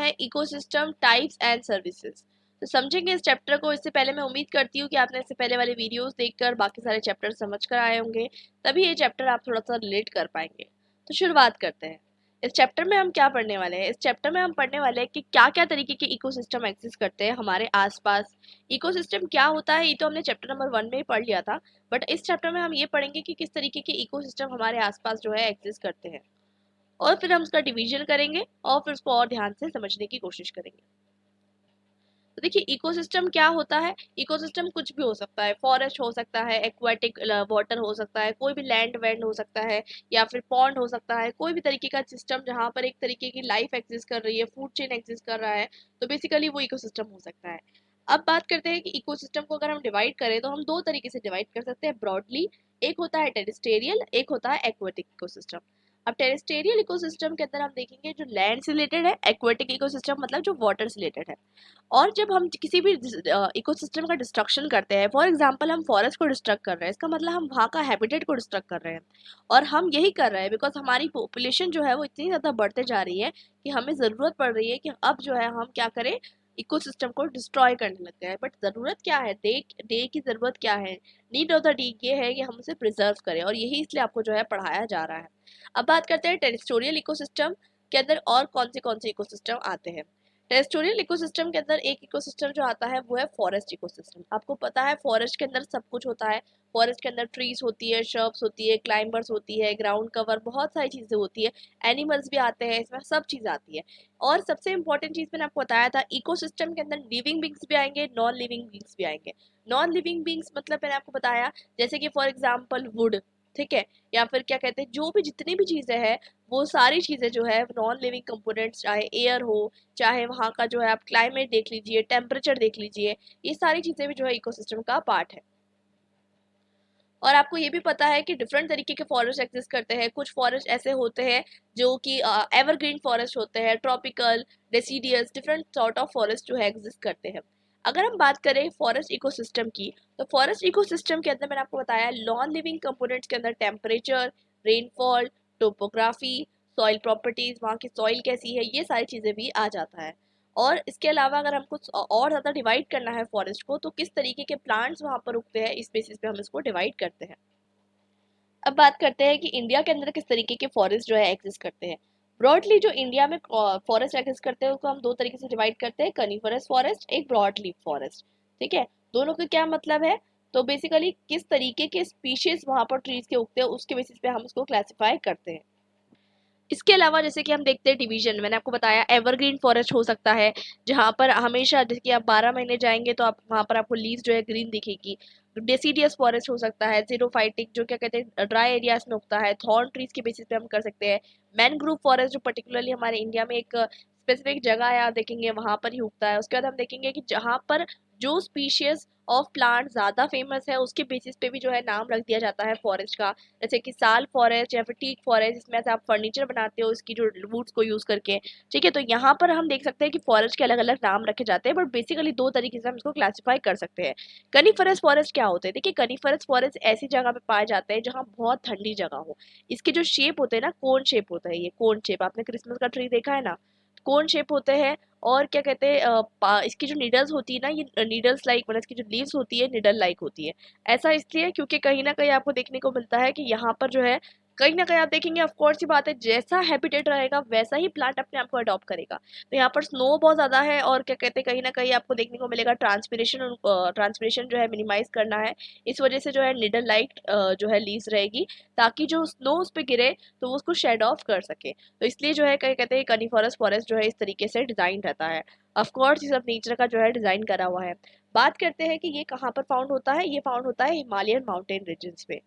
है ecosystem types and services. तो समझेंगे इस चैप्टर को। इससे पहले मैं उम्मीद करती हूँ कि आपने इससे पहले वाले वीडियोस देखकर बाकी सारे चैप्टर समझ कर आए होंगे, तभी ये चैप्टर आप थोड़ा सा रिलेट कर पाएंगे। तो शुरुआत करते हैं। इस चैप्टर में हम क्या पढ़ने वाले हैं? इस चैप्टर में हम पढ़ने वाले हैं कि क्या क्या तरीके के इकोसिस्टम एग्जिस्ट करते हैं हमारे आसपास। इकोसिस्टम क्या होता है ये तो हमने चैप्टर नंबर 1 में ही पढ़ लिया था, बट इस चैप्टर में हम ये पढ़ेंगे कि किस तरीके के इकोसिस्टम हमारे आसपास जो है एग्जिस्ट करते हैं, और फिर हम उसका डिवीजन करेंगे और फिर उसको और ध्यान से समझने की कोशिश करेंगे। तो देखिए इकोसिस्टम क्या होता है। इकोसिस्टम कुछ भी हो सकता है, फॉरेस्ट हो सकता है, एक्वाटिक वाटर हो सकता है, कोई भी लैंड वैंड हो सकता है, या फिर पॉन्ड हो सकता है, कोई भी तरीके का सिस्टम जहाँ पर एक तरीके की लाइफ एग्जिस्ट कर रही है, फूड चेन एग्जिस्ट कर रहा है, तो बेसिकली वो इकोसिस्टम हो सकता है। अब बात करते हैं कि इकोसिस्टम को अगर हम डिवाइड करें तो हम दो तरीके से डिवाइड कर सकते हैं ब्रॉडली। एक होता है टेरेस्टेरियल, एक होता है एक्वाटिक इकोसिस्टम। अब टेरेस्टेरियल इकोसिस्टम के अंदर हम देखेंगे जो लैंड से रिलेटेड है, एक्वाटिक इकोसिस्टम मतलब जो वाटर से रिलेटेड है। और जब हम किसी भी इकोसिस्टम का डिस्ट्रक्शन करते हैं, फॉर एग्जांपल हम फॉरेस्ट को डिस्ट्रक्ट कर रहे हैं, इसका मतलब हम वहाँ का हैबिटेट को डिस्ट्रक्ट कर रहे हैं। और हम यही कर रहे हैं बिकॉज हमारी पॉपुलेशन जो है वो इतनी ज़्यादा बढ़ते जा रही है कि हमें ज़रूरत पड़ रही है कि अब जो है हम क्या करें, इकोसिस्टम को डिस्ट्रॉय करने लग गए हैं। बट ज़रूरत क्या है, डे की ज़रूरत क्या है, नीड ऑफ द डे ये है कि हम उसे प्रिजर्व करें, और यही इसलिए आपको जो है पढ़ाया जा रहा है। अब बात करते हैं टेरिटोरियल इकोसिस्टम के अंदर और कौन से इकोसिस्टम आते हैं। टेरिटोरियल इकोसिस्टम के अंदर एक इकोसिस्टम जो आता है वो है फॉरेस्ट इकोसिस्टम। आपको पता है फॉरेस्ट के अंदर सब कुछ होता है। फॉरेस्ट के अंदर ट्रीज होती है, शर्ब्स होती है, क्लाइंबर्स होती है, ग्राउंड कवर, बहुत सारी चीज़ें होती है, एनिमल्स भी आते हैं, इसमें सब चीज़ आती है। और सबसे इंपॉर्टेंट चीज़ मैंने आपको बताया था, इकोसिस्टम के अंदर लिविंग बींग्स भी आएंगे, नॉन लिविंग बींग्स भी आएंगे। नॉन लिविंग बींग्स मतलब मैंने आपको बताया जैसे कि फॉर एग्जाम्पल वुड, ठीक है, या फिर क्या कहते हैं, जो भी जितनी भी चीज़ें हैं वो सारी चीज़ें जो है नॉन लिविंग कंपोनेंट्स, चाहे एयर हो, चाहे वहाँ का जो है आप क्लाइमेट देख लीजिए, टेम्परेचर देख लीजिए, ये सारी चीज़ें भी जो है इकोसिस्टम का पार्ट है। और आपको ये भी पता है कि डिफरेंट तरीके के फॉरेस्ट एग्जिस्ट करते हैं। कुछ फॉरेस्ट ऐसे होते हैं जो कि एवरग्रीन फॉरेस्ट होते हैं, tropical, deciduous, different sort of forest जो है एग्जिस्ट करते हैं। अगर हम बात करें फॉरेस्ट इकोसिस्टम की, तो फॉरेस्ट इकोसिस्टम के अंदर मैंने आपको बताया नॉन लिविंग कंपोनेंट्स के अंदर temperature, rainfall, topography, soil properties, वहाँ की सॉइल कैसी है, ये सारी चीज़ें भी आ जाता है। और इसके अलावा अगर हमको और ज़्यादा डिवाइड करना है फॉरेस्ट को, तो किस तरीके के प्लांट्स वहाँ पर उगते हैं, इस बेसिस पे हम इसको डिवाइड करते हैं। अब बात करते हैं कि इंडिया के अंदर किस तरीके के फॉरेस्ट जो है एग्जिस्ट करते हैं। ब्रॉडली जो इंडिया में फॉरेस्ट एग्जिस्ट करते हैं उसको हम दो तरीके से डिवाइड करते हैं, कनिफरस फॉरेस्ट, एक ब्रॉड लीफ फॉरेस्ट। ठीक है, दोनों का क्या मतलब है, तो बेसिकली किस तरीके के स्पीशीज वहाँ पर ट्रीज के उगते हैं उसके बेसिस पे हम उसको क्लासीफाई करते हैं। इसके अलावा जैसे कि हम देखते हैं डिवीजन, मैंने आपको बताया एवरग्रीन फॉरेस्ट हो सकता है जहाँ पर हमेशा, जैसे कि आप 12 महीने जाएंगे तो आप वहाँ पर आपको लीव्स जो है ग्रीन दिखेगी। डेसिडियस फॉरेस्ट हो सकता है, जीरोफाइटिक जो क्या कहते हैं ड्राई एरियाज में उगता है, थॉर्न ट्रीज के बेसिस पे हम कर सकते हैं। मैनग्रोव फॉरेस्ट जो पर्टिकुलरली हमारे इंडिया में एक स्पेसिफिक जगह है आप देखेंगे वहाँ पर ही उगता है। उसके बाद हम देखेंगे कि जहाँ पर जो स्पीशीज ऑफ प्लांट ज़्यादा फेमस है उसके बेसिस पे भी जो है नाम रख दिया जाता है फॉरेस्ट का, जैसे कि साल फॉरेस्ट या फिर टीक फॉरेस्ट, इसमें से आप फर्नीचर बनाते हो इसकी जो वुड्स को यूज़ करके। ठीक है, तो यहाँ पर हम देख सकते हैं कि फॉरेस्ट के अलग अलग नाम रखे जाते हैं, बट बेसिकली दो तरीके से हम इसको क्लासीफाई कर सकते हैं। कनिफरस फॉरेस्ट क्या होते हैं, देखिए कनिफरस फॉरेस्ट ऐसी जगह पे पाए जाते हैं जहाँ बहुत ठंडी जगह हो। इसके जो शेप होते हैं ना, कोन शेप होता है, ये कोन शेप, आपने क्रिसमस का ट्री देखा है ना, कोन शेप होते हैं। और क्या कहते हैं इसकी जो नीडल्स होती है ना, ये नीडल्स लाइक, मतलब इसकी जो लीव्स होती है निडल लाइक होती है। ऐसा इसलिए क्योंकि कहीं ना कहीं आपको देखने को मिलता है कि यहाँ पर जो है कहीं ना कहीं आप देखेंगे, ऑफ कोर्स ही बात है, जैसा हैबिटेट रहेगा वैसा ही प्लांट अपने आप को अडॉप्ट करेगा। तो यहाँ पर स्नो बहुत ज़्यादा है, और क्या कहते हैं कहीं ना कहीं आपको देखने को मिलेगा ट्रांसपिरेशन जो है मिनिमाइज करना है। इस वजह से जो है निडल लाइक जो है लीव्स रहेगी, ताकि जो स्नो उस पर गिरे तो वो उसको शेड ऑफ कर सके। तो इसलिए जो है कहीं कहते हैं कनिफरस फॉरेस्ट जो है इस तरीके से डिजाइन रहता है। ऑफ कोर्स ये सब नेचर का जो है डिजाइन करा हुआ है। बात करते हैं कि ये कहाँ पर फाउंड होता है, ये फाउंड होता है हिमालयन माउंटेन रीजन्स पे।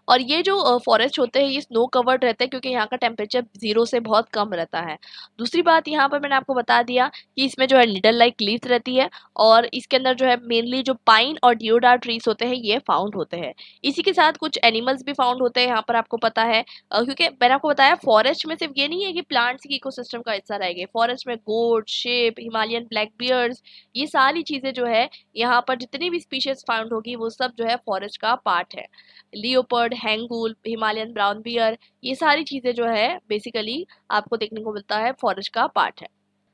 और ये जो फॉरेस्ट होते हैं ये स्नो कवर्ड रहते हैं क्योंकि यहाँ का टेम्परेचर 0 से बहुत कम रहता है। दूसरी बात यहाँ पर मैंने आपको बता दिया कि इसमें जो है निडल लाइक लीव्स रहती है, और इसके अंदर जो है मेनली जो पाइन और डिओडार ट्रीज होते हैं ये फाउंड होते हैं। इसी के साथ कुछ एनिमल्स भी फाउंड होते हैं यहाँ पर, आपको पता है क्योंकि मैंने आपको बताया फॉरेस्ट में सिर्फ ये नहीं है कि प्लांट्स की इकोसिस्टम का हिस्सा रहेंगे, फॉरेस्ट में गोट, शेप, हिमालयन ब्लैक बियर्स, ये सारी चीज़ें जो है यहाँ पर जितनी भी स्पीशीज फाउंड होगी वो सब जो है फॉरेस्ट का पार्ट है। लियोपर्ड हैंगूल, हिमालयन ब्राउन बियर, ये सारी चीज़ें जो है बेसिकली आपको देखने को मिलता है, फॉरेस्ट का पार्ट है।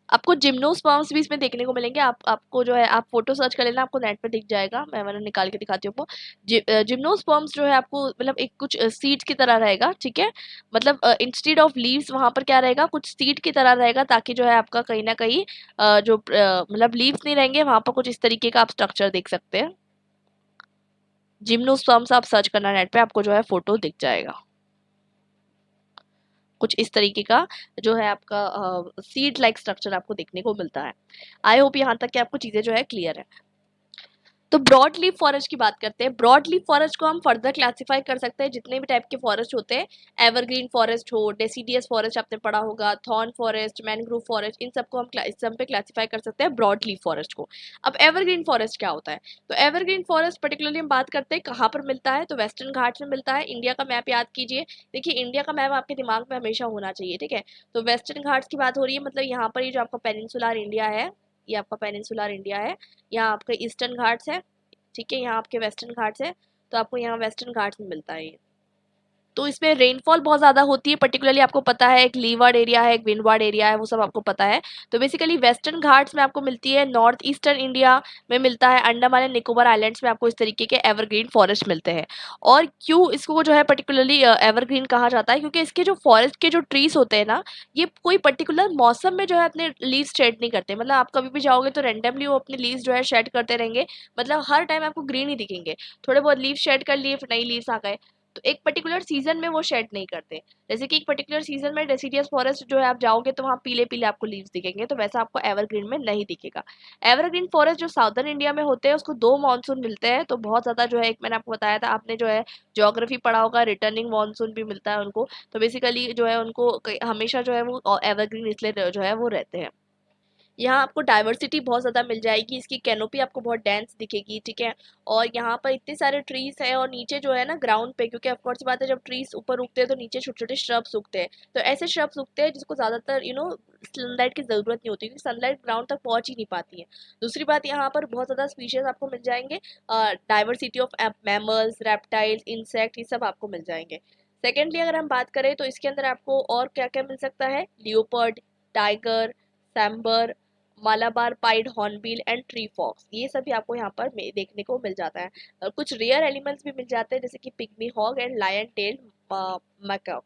आपको जिम्नोस्पर्म्स भी इसमें देखने को मिलेंगे। आपको जो है आप फोटो सर्च कर लेना, आपको नेट पे दिख जाएगा, मैंने निकाल के दिखाती हूँ आपको। जिम्नोस्पर्म्स जो है आपको मतलब एक कुछ सीड्स की तरह रहेगा, ठीक है। मतलब इंस्टेड ऑफ लीव्स वहां पर क्या रहेगा, कुछ सीड की तरह रहेगा, ताकि जो है आपका कहीं ना कहीं जो मतलब लीव्स नहीं रहेंगे वहां पर, कुछ इस तरीके का आप स्ट्रक्चर देख सकते हैं। जिम्नोस्पर्म्स आप सर्च करना नेट पे, आपको जो है फोटो दिख जाएगा। कुछ इस तरीके का जो है आपका सीड लाइक स्ट्रक्चर आपको देखने को मिलता है। आई होप यहाँ तक कि आपको चीज़ें जो है क्लियर है। तो ब्रॉड लीफ फॉरेस्ट की बात करते हैं। ब्रॉड लीफ फॉरेस्ट को हम फर्दर क्लासिफाई कर सकते हैं, जितने भी टाइप के फॉरेस्ट होते हैं, एवरग्रीन फॉरेस्ट हो, डेसिडियस फॉरेस्ट आपने पढ़ा होगा, थॉर्न फॉरेस्ट, मैनग्रोव फॉरेस्ट, इन सबको हम इस सब पे क्लासिफाई कर सकते हैं ब्रॉड लीफ फॉरेस्ट को। अब एवरग्रीन फॉरेस्ट क्या होता है? तो एवरग्रीन फॉरेस्ट पर्टिकुलरली हम बात करते हैं कहाँ पर मिलता है, तो वेस्टर्न घाट्स में मिलता है। इंडिया का मैप याद कीजिए, देखिए इंडिया का मैप आपके दिमाग में हमेशा होना चाहिए, ठीक है। तो वेस्टर्न घाट्स की बात हो रही है, मतलब यहाँ पर ये जो आपका पेनिनसुलर इंडिया है, ये आपका पेनिनसुलर इंडिया है, यहाँ आपके ईस्टर्न घाट्स है, ठीक है, यहाँ आपके वेस्टर्न घाट्स है, तो आपको यहाँ वेस्टर्न घाट्स में मिलता है ये। तो इसमें रेनफॉल बहुत ज़्यादा होती है, पर्टिकुलरली आपको पता है एक लीवार्ड एरिया है, एक विंडवार्ड एरिया है, वो सब आपको पता है। तो बेसिकली वेस्टर्न घाट्स में आपको मिलती है, नॉर्थ ईस्टर्न इंडिया में मिलता है, अंडमान एंड निकोबार आइलैंड्स में आपको इस तरीके के एवरग्रीन फॉरेस्ट मिलते हैं। और क्यों इसको जो है पर्टिकुलरली एवरग्रीन कहा जाता है, क्योंकि इसके जो फॉरेस्ट के जो ट्रीज होते हैं ना, ये कोई पर्टिकुलर मौसम में जो है अपने लीव्स शेड नहीं करते। मतलब आप कभी भी जाओगे तो रेंडमली वो अपने लीव्स जो है शेड करते रहेंगे, मतलब हर टाइम आपको ग्रीन ही दिखेंगे। थोड़े बहुत लीव शेड कर लिए, फिर नई लीव्स आ गए, तो एक पर्टिकुलर सीजन में वो शेड नहीं करते। जैसे कि एक पर्टिकुलर सीजन में डेसिडियस फॉरेस्ट जो है आप जाओगे तो वहाँ पीले पीले आपको लीव्स दिखेंगे, तो वैसा आपको एवरग्रीन में नहीं दिखेगा। एवरग्रीन फॉरेस्ट जो साउदर्न इंडिया में होते हैं उसको 2 मानसून मिलते हैं, तो बहुत ज़्यादा जो है, एक मैंने आपको बताया था, आपने जो है ज्योग्राफी पढ़ा होगा, रिटर्निंग मानसून भी मिलता है उनको। तो बेसिकली जो है उनको हमेशा जो है वो एवरग्रीन इसलिए जो है वो रहते हैं। यहाँ आपको डाइवर्सिटी बहुत ज़्यादा मिल जाएगी, इसकी कैनोपी आपको बहुत डेंस दिखेगी, ठीक है। और यहाँ पर इतने सारे ट्रीज है, और नीचे जो है ना ग्राउंड पे, क्योंकि ऑफकोर्स बात है जब ट्रीज ऊपर उगते हैं तो नीचे छोटे छोटे श्रब्स उगते हैं, तो ऐसे श्रब्स उगते हैं जिसको ज़्यादातर सनलाइट की ज़रूरत नहीं होती, क्योंकि सनलाइट ग्राउंड तक पहुँच ही नहीं पाती है। दूसरी बात, यहाँ पर बहुत ज़्यादा स्पीशीज आपको मिल जाएंगे, diversity of mammals, reptiles, insect, ये सब आपको मिल जाएंगे। सेकेंडली अगर हम बात करें तो इसके अंदर आपको और क्या क्या मिल सकता है, leopard, tiger, sambar, Malabar pied, hornbill and tree fox, ये सभी आपको यहाँ पर देखने को मिल जाता है। कुछ रेयर एनिमल्स भी मिल जाते हैं, जैसे कि pygmy hog and lion tail macaque.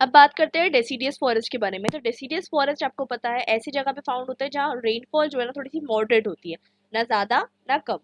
अब बात करते हैं डेसिडियस फॉरेस्ट के बारे में। तो डेसिडियस फॉरेस्ट आपको पता है ऐसी जगह पे फाउंड होता है जहाँ रेनफॉल जो है ना थोड़ी सी मॉडरेट होती है, ना ज़्यादा ना कम।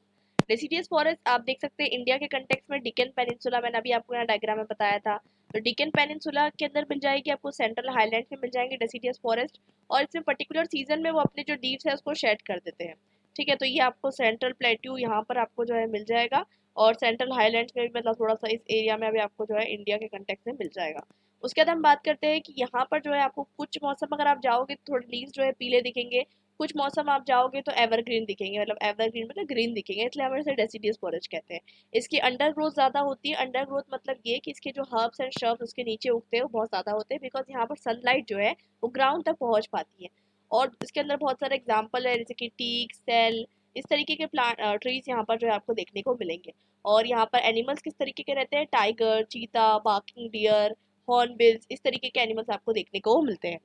डेसिडियस फॉरेस्ट आप देख सकते हैं इंडिया के कंटेक्स में डिकन पेनिनसुला, मैंने अभी आपको यहाँ डायग्राम में बताया था, तो डिकन पेनिनसुला के अंदर मिल जाएगी आपको, सेंट्रल हाईलैंड में मिल जाएंगे डेसिडियस फॉरेस्ट। और इसमें पर्टिकुलर सीजन में वो अपने जो लीव्स है उसको शेड कर देते हैं, ठीक है। तो ये आपको सेंट्रल प्लेट्यू यहाँ पर आपको जो है मिल जाएगा, और सेंट्रल हाईलैंड्स में भी मतलब थोड़ा सा इस एरिया में अभी आपको जो है इंडिया के कंटेक्स में मिल जाएगा। उसके बाद हम बात करते हैं कि यहाँ पर जो है आपको कुछ मौसम अगर आप जाओगे तो थोड़े लीव्स जो है पीले दिखेंगे, कुछ मौसम आप जाओगे तो एवरग्रीन दिखेंगे, मतलब एवरग्रीन मतलब ग्रीन दिखेंगे, इसलिए हम इसे डेसिडियस फॉरेस्ट कहते हैं। इसकी अंडर ग्रोथ ज़्यादा होती है। अंडर ग्रोथ मतलब ये कि इसके जो हर्ब्स एंड श्रब्स उसके नीचे उगते हैं वो बहुत ज़्यादा होते हैं, बिकॉज यहाँ पर सनलाइट जो है वो ग्राउंड तक पहुँच पाती है। और इसके अंदर बहुत सारे एग्जाम्पल है, जैसे कि टीक, सेल, इस तरीके के प्लांट ट्रीज यहाँ पर जो है आपको देखने को मिलेंगे। और यहाँ पर एनिमल्स किस तरीके के रहते हैं, टाइगर, चीता, बार्किंग डियर, हॉर्नबिल्स, इस तरीके के एनिमल्स आपको देखने को मिलते हैं।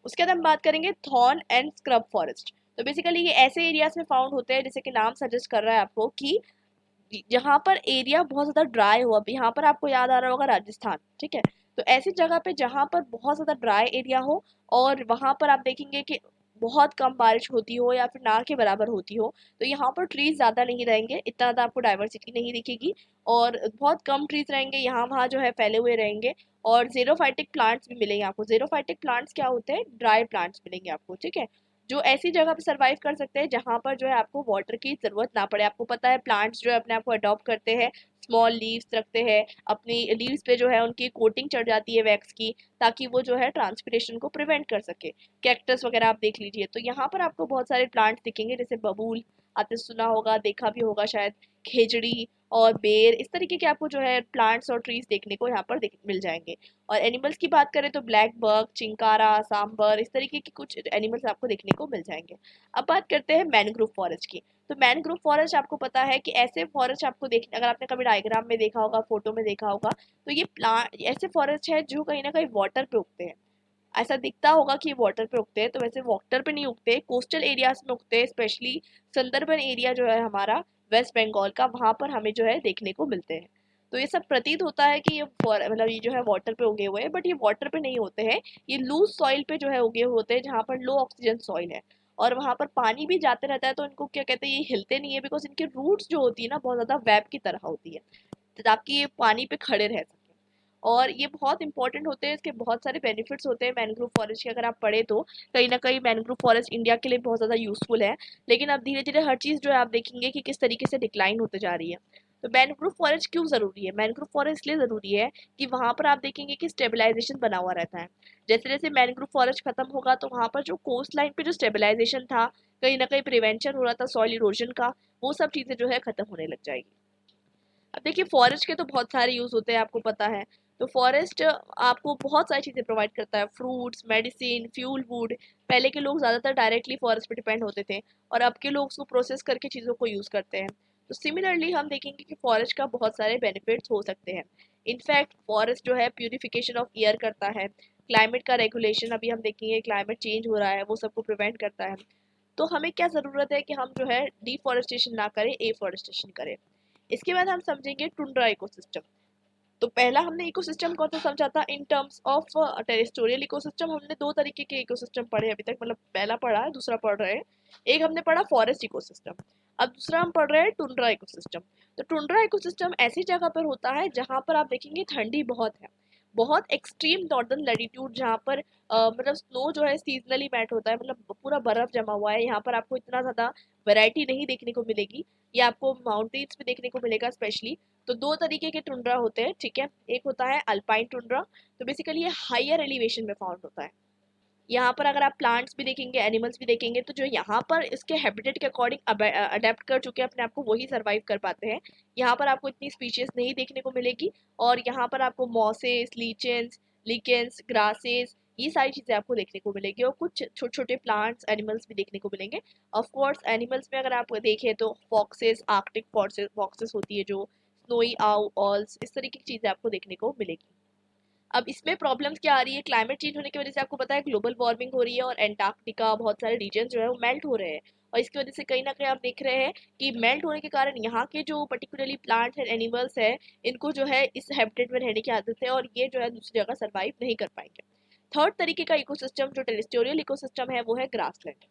उसके बाद हम बात करेंगे थॉर्न एंड स्क्रब फॉरेस्ट। तो बेसिकली ये ऐसे एरियाज में फाउंड होते हैं, जैसे कि नाम सजेस्ट कर रहा है आपको कि जहाँ पर एरिया बहुत ज़्यादा ड्राई हो। अब यहाँ पर आपको याद आ रहा होगा राजस्थान, ठीक है। तो ऐसी जगह पे जहाँ पर बहुत ज़्यादा ड्राई एरिया हो, और वहाँ पर आप देखेंगे कि बहुत कम बारिश होती हो या फिर ना के बराबर होती हो, तो यहाँ पर ट्रीज ज़्यादा नहीं रहेंगे, इतना ज़्यादा आपको डाइवर्सिटी नहीं दिखेगी, और बहुत कम ट्रीज रहेंगे, यहाँ वहाँ जो है फैले हुए रहेंगे। और जेरोफाइटिक प्लांट्स भी मिलेंगे आपको। जेरोफाइटिक प्लांट्स क्या होते हैं, ड्राई प्लांट्स मिलेंगे आपको, ठीक है, जो ऐसी जगह पे सरवाइव कर सकते हैं जहाँ पर जो है आपको वाटर की ज़रूरत ना पड़े। आपको पता है प्लांट्स जो है अपने आप को अडॉप्ट करते हैं, स्मॉल लीव्स रखते हैं, अपनी लीव्स पे जो है उनकी कोटिंग चढ़ जाती है वैक्स की, ताकि वो जो है ट्रांसपिरेशन को प्रिवेंट कर सके। कैक्टस वगैरह आप देख लीजिए, तो यहाँ पर आपको बहुत सारे प्लांट्स दिखेंगे, जैसे बबूल, आपने सुना होगा, देखा भी होगा शायद, खेजड़ी और बेर, इस तरीके के आपको जो है प्लांट्स और ट्रीज देखने को यहाँ पर मिल जाएंगे। और एनिमल्स की बात करें तो ब्लैक बक, चिंकारा, सांबर, इस तरीके के कुछ एनिमल्स आपको देखने को मिल जाएंगे। अब बात करते हैं मैनग्रोव फॉरेस्ट की। तो मैनग्रोव फॉरेस्ट आपको पता है कि ऐसे फॉरेस्ट आपको देख, अगर आपने कभी डायग्राम में देखा होगा, फोटो में देखा होगा, तो ये प्लांट ऐसे फॉरेस्ट है जो कहीं ना कहीं वाटर पे उगते हैं। ऐसा दिखता होगा कि वाटर पे उगते हैं, तो वैसे वाटर पे नहीं उगते, कोस्टल एरियाज में उगते हैं। स्पेशली सुंदरबन एरिया जो है हमारा वेस्ट बंगाल का, वहां पर हमें जो है देखने को मिलते हैं। तो ये सब प्रतीत होता है कि ये मतलब ये जो है वाटर पे उगे हुए हैं, बट ये वाटर पे नहीं होते हैं, ये लूज सॉइल पे जो है उगे होते हैं, जहाँ पर लो ऑक्सीजन सॉइल है और वहां पर पानी भी जाते रहता है। तो इनको क्या कहते हैं, ये हिलते नहीं है, बिकॉज इनके रूट्स जो होती है ना बहुत ज्यादा वेब की तरह होती है, ताकि ये पानी पे खड़े रह सके। और ये बहुत इंपॉर्टेंट होते हैं, इसके बहुत सारे बेनिफिट्स होते हैं मैनग्रोव फॉरेस्ट के। अगर आप पढ़े तो कहीं ना कहीं मैनग्रोव फॉरेस्ट इंडिया के लिए बहुत ज़्यादा यूजफुल है। लेकिन अब धीरे धीरे हर चीज़ जो है आप देखेंगे कि किस तरीके से डिक्लाइन होते जा रही है। तो मैनग्रोव फॉरेस्ट क्यों ज़रूरी है? मैनग्रोव फॉरेस्ट इसलिए ज़रूरी है कि वहाँ पर आप देखेंगे कि स्टेबलाइजेशन बना हुआ रहता है। जैसे जैसे मैनग्रोव फॉरेस्ट खत्म होगा तो वहाँ पर जो कोस्ट लाइन पे जो स्टेबलाइजेशन था, कहीं ना कहीं प्रिवेंशन हो रहा था सॉइल इरोजन का, वो सब चीज़ें जो है खत्म होने लग जाएगी। अब देखिए फॉरेस्ट के तो बहुत सारे यूज होते हैं, आपको पता है। तो फॉरेस्ट आपको बहुत सारी चीजें प्रोवाइड करता है, फ्रूट्स, मेडिसिन, फ्यूल, वुड। पहले के लोग ज्यादातर डायरेक्टली फॉरेस्ट पे डिपेंड होते थे, और अब के लोग उसको प्रोसेस करके चीजों को यूज करते हैं। तो सिमिलरली हम देखेंगे कि फॉरेस्ट का बहुत सारे बेनिफिट्स हो सकते हैं। इनफैक्ट फॉरेस्ट जो है प्यूरिफिकेशन ऑफ एयर करता है, क्लाइमेट का रेगुलेशन, अभी हम देखेंगे क्लाइमेट चेंज हो रहा है, वो सबको प्रिवेंट करता है। तो हमें क्या ज़रूरत है कि हम जो है डिफॉरेस्टेशन ना करें, एफॉरेस्टेशन करें। इसके बाद हम समझेंगे टुंड्रा इकोसिस्टम। तो पहला हमने इकोसिस्टम को तो समझा था इन टर्म्स ऑफ टेरेस्टोरियल इकोसिस्टम। हमने दो तरीके के इकोसिस्टम पढ़े अभी तक, मतलब पहला पढ़ा है, दूसरा पढ़ रहे हैं। एक हमने पढ़ा फॉरेस्ट इकोसिस्टम, अब दूसरा हम पढ़ रहे हैं टुंड्रा इकोसिस्टम। तो टुंड्रा इकोसिस्टम ऐसी जगह पर होता है जहाँ पर आप देखेंगे ठंडी बहुत है, बहुत एक्सट्रीम नॉर्दर्न लैटिट्यूड, जहाँ पर मतलब स्नो जो है सीजनली मेल्ट होता है, मतलब पूरा बर्फ जमा हुआ है। यहाँ पर आपको इतना ज़्यादा वैरायटी नहीं देखने को मिलेगी, ये आपको माउंटेन्स में देखने को मिलेगा स्पेशली। तो दो तरीके के टुंड्रा होते हैं, ठीक है। एक होता है अल्पाइन टुंड्रा, तो बेसिकली ये हायर एलिवेशन में फाउंड होता है। यहाँ पर अगर आप प्लांट्स भी देखेंगे, एनिमल्स भी देखेंगे, तो जो यहाँ पर इसके हैबिटेट के अकॉर्डिंग अडेप्ट कर चुके हैं अपने आप को, वही सर्वाइव कर पाते हैं। यहाँ पर आपको इतनी स्पीशीज नहीं देखने को मिलेगी, और यहाँ पर आपको मॉसेस, लीचेंस, लिकेंस, ग्रासेस, ये सारी चीज़ें आपको देखने को मिलेगी, और कुछ छोटे छोटे प्लांट्स, एनिमल्स भी देखने को मिलेंगे। ऑफ कोर्स एनिमल्स में अगर आप देखें तो फॉक्सेस, आर्कटिक फॉक्सेस होती है जो, स्नोई आउ, ऑल्स, इस तरीके की चीज़ें आपको देखने को मिलेगी। अब इसमें प्रॉब्लम्स क्या आ रही है? क्लाइमेट चेंज होने की वजह से आपको पता है ग्लोबल वार्मिंग हो रही है, और एंटार्क्टिका, बहुत सारे रीजन जो है वो मेल्ट हो रहे हैं। और इसकी वजह से कहीं ना कहीं आप देख रहे हैं कि मेल्ट होने के कारण यहाँ के जो पर्टिकुलरली प्लांट्स एंड एनिमल्स है, इनको जो है इस हैबिटेट में रहने की आदत है, और ये जो है दूसरी जगह सर्वाइव नहीं कर पाएंगे। थर्ड तरीके का इकोसिस्टम जो टेरेस्टोरियल इकोसिस्टम है, वो है ग्रासलैंड।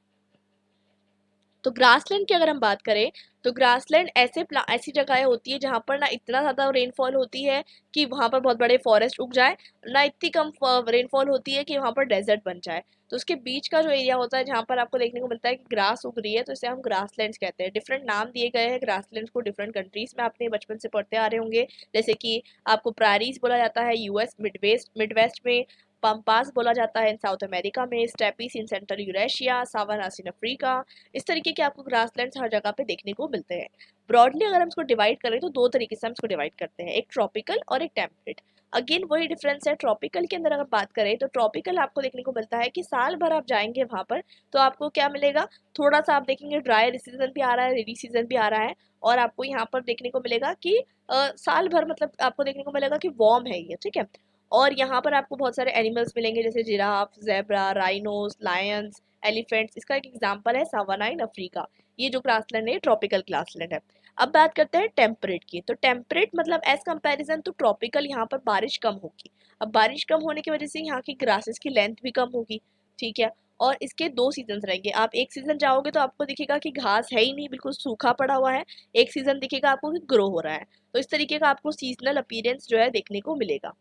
तो ग्रासलैंड की अगर हम बात करें, तो ग्रासलैंड ऐसी जगह होती है जहाँ पर ना इतना ज़्यादा रेनफॉल होती है कि वहाँ पर बहुत बड़े फॉरेस्ट उग जाए, ना इतनी कम रेनफॉल होती है कि वहाँ पर डेजर्ट बन जाए। तो उसके बीच का जो एरिया होता है जहाँ पर आपको देखने को मिलता है कि ग्रास उग रही है, तो इसे हम ग्रासलैंड्स कहते हैं। डिफरेंट नाम दिए गए हैं ग्रासलैंड्स को डिफरेंट कंट्रीज में, आपने बचपन से पढ़ते आ रहे होंगे। जैसे कि आपको प्रायरीज बोला जाता है यूएस, मिडवेस्ट में, पम्पास बोला जाता है इन साउथ अमेरिका में, steppes in central Eurasia, savannas in Africa. इस तरीके के आपको ग्रासलैंड्स हर जगह पे देखने को मिलते हैं। ब्रॉडली अगर हम इसको डिवाइड करें तो दो तरीके से हम इसको डिवाइड करते हैं, एक ट्रॉपिकल और एक टेम्परेट। अगेन वही डिफरेंस है। ट्रॉपिकल के अंदर अगर बात करें तो ट्रॉपिकल आपको देखने को मिलता है कि साल भर आप जाएंगे वहां पर, तो आपको क्या मिलेगा, थोड़ा सा आप देखेंगे ड्राई सीजन भी आ रहा है, रेनी सीजन भी आ रहा है, और आपको यहाँ पर देखने को मिलेगा कि साल भर मतलब आपको देखने को मिलेगा कि वार्म है ये, ठीक है। और यहाँ पर आपको बहुत सारे एनिमल्स मिलेंगे, जैसे giraffe, zebra, rhinos, Lions, elephants. इसका एक एग्जांपल है सावाना इन अफ्रीका। ये जो ग्रासलैंड है ट्रॉपिकल ग्रासलैंड है। अब बात करते हैं टेम्परेट की। तो टेम्परेट मतलब एज कंपैरिजन तो ट्रॉपिकल, यहाँ पर बारिश कम होगी। अब बारिश कम होने की वजह से यहाँ की ग्रासेस की लेंथ भी कम होगी, ठीक है। और इसके दो सीजन रहेंगे। आप एक सीजन जाओगे तो आपको दिखेगा कि घास है ही नहीं, बिल्कुल सूखा पड़ा हुआ है। एक सीजन दिखेगा आपको कि ग्रो हो रहा है। तो इस तरीके का आपको सीजनल अपीयरेंस जो है देखने को मिलेगा।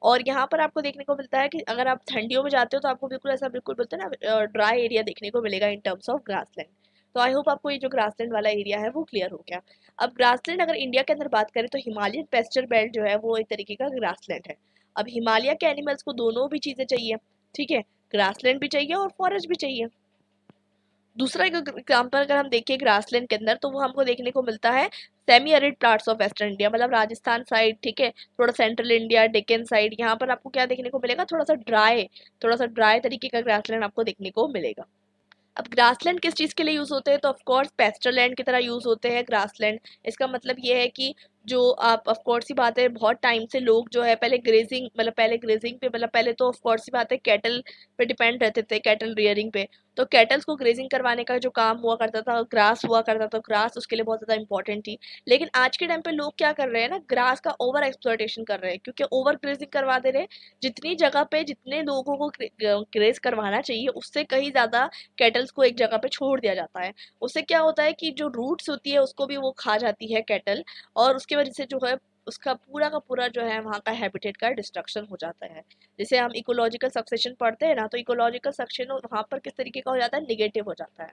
और यहाँ पर आपको देखने को मिलता है कि अगर आप ठंडियों में जाते हो तो आपको बिल्कुल ऐसा, बिल्कुल बोलते हैं ना, ड्राई एरिया देखने को मिलेगा इन टर्म्स ऑफ ग्रासलैंड। तो आई होप आपको ये जो ग्रासलैंड वाला एरिया है वो क्लियर हो गया। अब ग्रासलैंड अगर इंडिया के अंदर बात करें तो हिमालयन पेस्चर बेल्ट जो है वो एक तरीके का ग्रासलैंड है। अब हिमालय के एनिमल्स को दोनों भी चीजें चाहिए, ठीक है, ग्रासलैंड भी चाहिए और फॉरेस्ट भी चाहिए। दूसरा एक एग्जाम्पल अगर हम देखें ग्रासलैंड के अंदर, तो वो हमको देखने को मिलता है semi arid parts of western India, मतलब राजस्थान साइड, ठीक है, थोड़ा सेंट्रल इंडिया, डेक्कन साइड, यहाँ पर आपको क्या देखने को मिलेगा, थोड़ा सा ड्राई तरीके का ग्रासलैंड आपको देखने को मिलेगा। अब ग्रासलैंड किस चीज़ के लिए यूज़ होते हैं, तो ऑफ कोर्स पेस्चर लैंड की तरह यूज़ होते हैं ग्रासलैंड। इसका मतलब ये है कि जो आप, ऑफ कोर्स ही बात है, बहुत टाइम से लोग जो है पहले ग्रेजिंग पे, मतलब पहले तो ऑफ कोर्स ही बात है कैटल पे डिपेंड रहते थे, कैटल रियरिंग पे। तो कैटल्स को ग्रेजिंग करवाने का जो काम हुआ करता था, ग्रास हुआ करता था, ग्रास उसके लिए बहुत ज़्यादा इंपॉर्टेंट थी। लेकिन आज के टाइम पे लोग क्या कर रहे हैं ना, ग्रास का ओवर एक्सप्लॉयटेशन कर रहे हैं, क्योंकि ओवर ग्रेजिंग करवा दे रहे हैं। जितनी जगह पे जितने लोगों को ग्रेज करवाना चाहिए, उससे कहीं ज़्यादा कैटल्स को एक जगह पे छोड़ दिया जाता है। उससे क्या होता है कि जो रूट्स होती है उसको भी वो खा जाती है कैटल, और उसकी वजह से जो है उसका पूरा का पूरा जो है वहाँ का हैबिटेट का डिस्ट्रक्शन हो जाता है। जैसे हम इकोलॉजिकल सक्सेशन पढ़ते हैं ना, तो इकोलॉजिकल सक्सेशन वहाँ पर किस तरीके का हो जाता है, निगेटिव हो जाता है।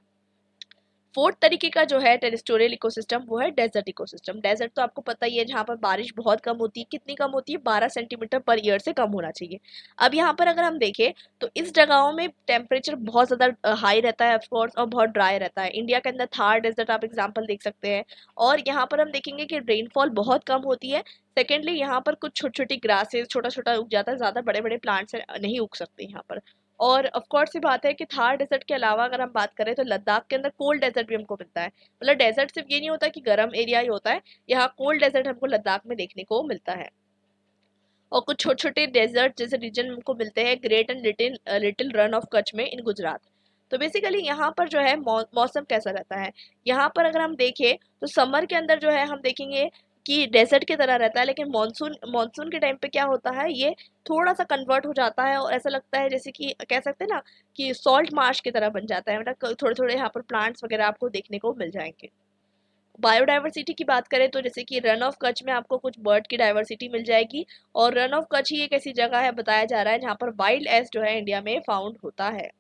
फोर्थ तरीके का जो है टेरिस्टोरियल इकोसिस्टम, वो है डेजर्ट इकोसिस्टम। डेजर्ट तो आपको पता ही है, जहाँ पर बारिश बहुत कम होती है। कितनी कम होती है, 12 सेंटीमीटर पर ईयर से कम होना चाहिए। अब यहाँ पर अगर हम देखें तो इस जगहों में टेम्परेचर बहुत ज़्यादा हाई रहता है ऑफकोर्स, और बहुत ड्राई रहता है। इंडिया के अंदर थार डेजर्ट आप एग्जाम्पल देख सकते हैं, और यहाँ पर हम देखेंगे कि रेनफॉल बहुत कम होती है। सेकेंडली यहाँ पर कुछ छोटी छोटी ग्रासेस, छोटा छोटा उग जाता है, ज़्यादा बड़े बड़े प्लांट्स नहीं उग सकते यहाँ पर। और ऑफ कोर्स ये बात है कि थार डेजर्ट के अलावा अगर हम बात करें तो लद्दाख के अंदर कोल्ड डेजर्ट भी हमको मिलता है। मतलब डेजर्ट सिर्फ ये नहीं होता कि गर्म एरिया ही होता है, यहाँ कोल्ड डेजर्ट हमको लद्दाख में देखने को मिलता है। और कुछ छोटे छोटे डेजर्ट जैसे रीजन हमको मिलते हैं great and little run of Kutch में इन गुजरात। तो बेसिकली यहाँ पर जो है मौसम कैसा रहता है, यहाँ पर अगर हम देखें तो समर के अंदर जो है हम देखेंगे कि डेजर्ट की तरह रहता है, लेकिन मानसून मानसून के टाइम पे क्या होता है, ये थोड़ा सा कन्वर्ट हो जाता है, और ऐसा लगता है जैसे कि कह सकते हैं ना कि सॉल्ट मार्श की तरह बन जाता है। मतलब थोड़े थोड़े यहाँ पर प्लांट्स वगैरह आपको देखने को मिल जाएंगे। बायोडाइवर्सिटी की बात करें तो जैसे कि रन ऑफ कच्छ में आपको कुछ बर्ड की डाइवर्सिटी मिल जाएगी, और रन ऑफ कच्छ ही एक ऐसी जगह है, बताया जा रहा है, जहाँ पर वाइल्ड एस जो है इंडिया में फाउंड होता है।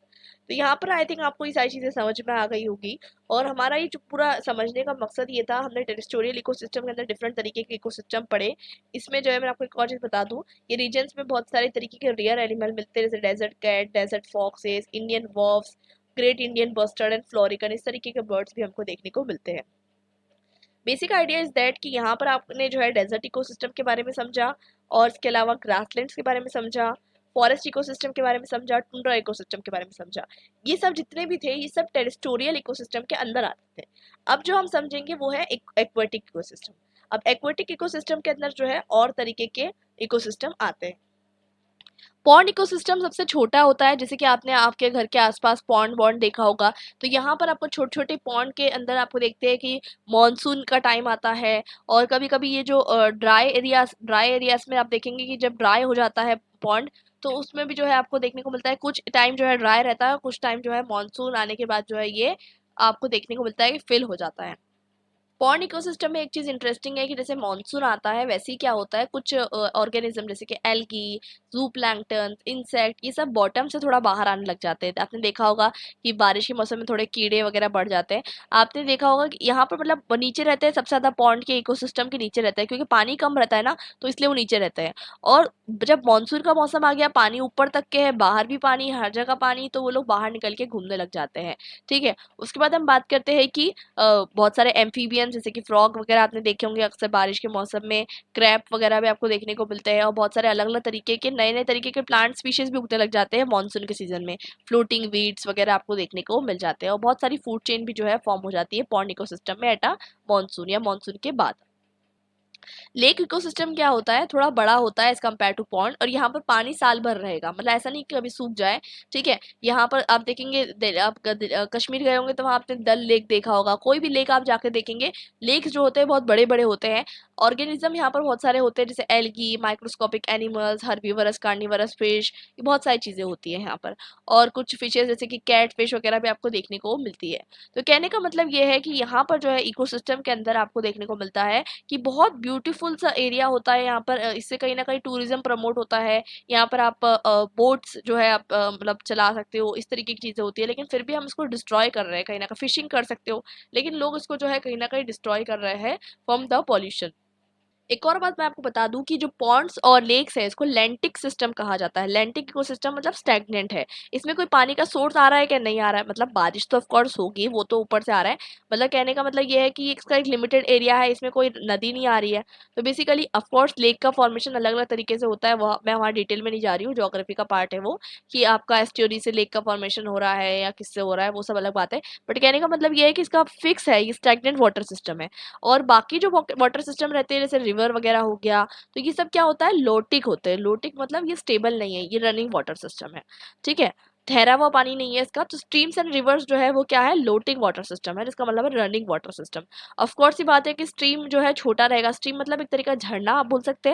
तो यहाँ पर आई थिंक आपको ये सारी चीज़ें समझ में आ गई होगी। और हमारा ये जो पूरा समझने का मकसद ये था, हमने टेरिस्टोरियल इकोसिस्टम के अंदर डिफरेंट तरीके के इकोसिस्टम पढ़े। इसमें जो है मैं आपको एक और चीज़ बता दूँ, ये रीजन्स में बहुत सारे तरीके के रेयर एनिमल मिलते हैं, जैसे desert cat, desert foxes, Indian wolves, great Indian bustard and florican, इस तरीके के बर्ड्स भी हमको देखने को मिलते हैं। बेसिक आइडिया इज दैट कि यहाँ पर आपने जो है डेजर्ट इकोसिस्टम के बारे में समझा, और इसके अलावा ग्रासलैंड्स के बारे में समझा, फॉरेस्ट इकोसिस्टम के बारे में समझा, टुंड्रा इकोसिस्टम के बारे में समझा। ये सब जितने भी थे, ये सब टेरिस्टोरियल इकोसिस्टम के अंदर आते थे। अब जो हम समझेंगे वो है एक्वेटिक इकोसिस्टम। अब एक्वेटिक इकोसिस्टम के अंदर जो है और तरीके के इकोसिस्टम आते हैं। पॉन्ड इकोसिस्टम सबसे छोटा होता है, जैसे कि आपने आपके घर के आसपास पॉन्ड बॉन्ड देखा होगा, तो यहाँ पर आपको छोटे छोटे पॉन्ड के अंदर आपको देखते हैं कि मॉनसून का टाइम आता है, और कभी कभी ये जो ड्राई एरियाज में आप देखेंगे कि जब ड्राई हो जाता है पॉन्ड, तो उसमें भी जो है आपको देखने को मिलता है कुछ टाइम जो है ड्राई रहता है, कुछ टाइम जो है मॉनसून आने के बाद जो है ये आपको देखने को मिलता है कि फिल हो जाता है। पॉन्ड इकोसिस्टम में एक चीज इंटरेस्टिंग है कि जैसे मॉनसून आता है, वैसे ही क्या होता है, कुछ ऑर्गेनिज्म जैसे कि एल्गी, जू प्लैंकटन, इंसेक्ट, ये सब बॉटम से थोड़ा बाहर आने लग जाते हैं। आपने देखा होगा कि बारिश के मौसम में थोड़े कीड़े वगैरह बढ़ जाते हैं। आपने देखा होगा कि यहाँ पर मतलब वो नीचे रहते हैं, सबसे ज्यादा पॉन्ड के इकोसिस्टम के नीचे रहता है, क्योंकि पानी कम रहता है ना, तो इसलिए वो नीचे रहते हैं। और जब मानसून का मौसम आ गया, पानी ऊपर तक के है, बाहर भी पानी, हर जगह पानी, तो वो लोग बाहर निकल के घूमने लग जाते हैं। ठीक है, उसके बाद हम बात करते हैं कि बहुत सारे एम्फीबियन जैसे कि फ्रॉग वगैरह आपने देखे होंगे, अक्सर बारिश के मौसम में क्रैप वगैरह भी आपको देखने को मिलते हैं, और बहुत सारे अलग अलग तरीके के नए नए तरीके के प्लांट स्पीशीज भी उगने लग जाते हैं मानसून के सीजन में। फ्लोटिंग वीड्स वगैरह आपको देखने को मिल जाते हैं, और बहुत सारी फूड चेन भी जो है फॉर्म हो जाती है पॉन्ड इकोसिस्टम में एट अ मानसून या मानसून के बाद। लेक इकोसिस्टम क्या होता है, थोड़ा बड़ा होता है एज कम्पेयर टू पॉन्ड, और यहाँ पर पानी साल भर रहेगा, मतलब ऐसा नहीं कि कभी सूख जाए। ठीक है, यहाँ पर आप देखेंगे, आप कश्मीर गए होंगे तो वहाँ आपने डल लेक देखा होगा, कोई भी लेक आप जाकर देखेंगे, लेक्स जो होते हैं बहुत बड़े बड़े होते हैं। ऑर्गेनिज्म यहाँ पर बहुत सारे होते हैं, जैसे algae, microscopic animals, herbivores, carnivorous fish, ये बहुत सारी चीजें होती है यहाँ पर। और कुछ फिशेज जैसे कि कैट फिश वगैरह भी आपको देखने को मिलती है। तो कहने का मतलब ये है कि यहाँ पर जो है इकोसिस्टम के अंदर आपको देखने को मिलता है कि बहुत ब्यूटीफुल सा एरिया होता है यहाँ पर। इससे कहीं ना कहीं टूरिज्म प्रमोट होता है। यहाँ पर आप बोट्स जो है आप मतलब चला सकते हो, इस तरीके की चीज़ें होती है, लेकिन फिर भी हम इसको डिस्ट्रॉय कर रहे हैं। कहीं ना कहीं फिशिंग कर सकते हो, लेकिन लोग इसको जो है कहीं ना कहीं डिस्ट्रॉय कर रहे हैं फ्रॉम द पॉल्यूशन। एक और बात मैं आपको बता दूं कि जो पॉन्ड्स और लेक्स है इसको लेंटिक सिस्टम कहा जाता है। लेंटिक इकोसिस्टम मतलब स्टैग्नेंट है। इसमें कोई पानी का सोर्स आ रहा है क्या? नहीं आ रहा है। मतलब बारिश तो ऑफ कोर्स होगी, वो तो ऊपर से आ रहा है। मतलब कहने का मतलब ये है कि इसका एक लिमिटेड एरिया है, इसमें कोई नदी नहीं आ रही है। तो बेसिकली ऑफ कोर्स लेक का फॉर्मेशन अलग अलग तरीके से होता है, वह मैं वहाँ डिटेल में नहीं जा रही हूँ, ज्योग्राफी का पार्ट है वो, कि आपका एस्ट्यूरी से लेक का फॉर्मेशन हो रहा है या किससे हो रहा है, वो सब अलग बात है। बट कहने का मतलब ये है कि इसका फिक्स है, ये स्टैग्नेंट वाटर सिस्टम है। और बाकी जो वाटर सिस्टम रहते हैं जैसे रिवर वगैरह हो गया, तो ये सब क्या होता है, लोटिक होते हैं। लोटिक मतलब ये स्टेबल नहीं है, ये रनिंग वाटर सिस्टम है। ठीक है, ठहरा हुआ पानी नहीं है इसका। तो स्ट्रीम्स एंड रिवर्स जो है वो क्या है, लोटिंग वाटर सिस्टम है, जिसका मतलब है running water system. Of course ये बात है कि स्ट्रीम जो है छोटा रहेगा। स्ट्रीम मतलब एक तरीका झरना आप बोल सकते हैं।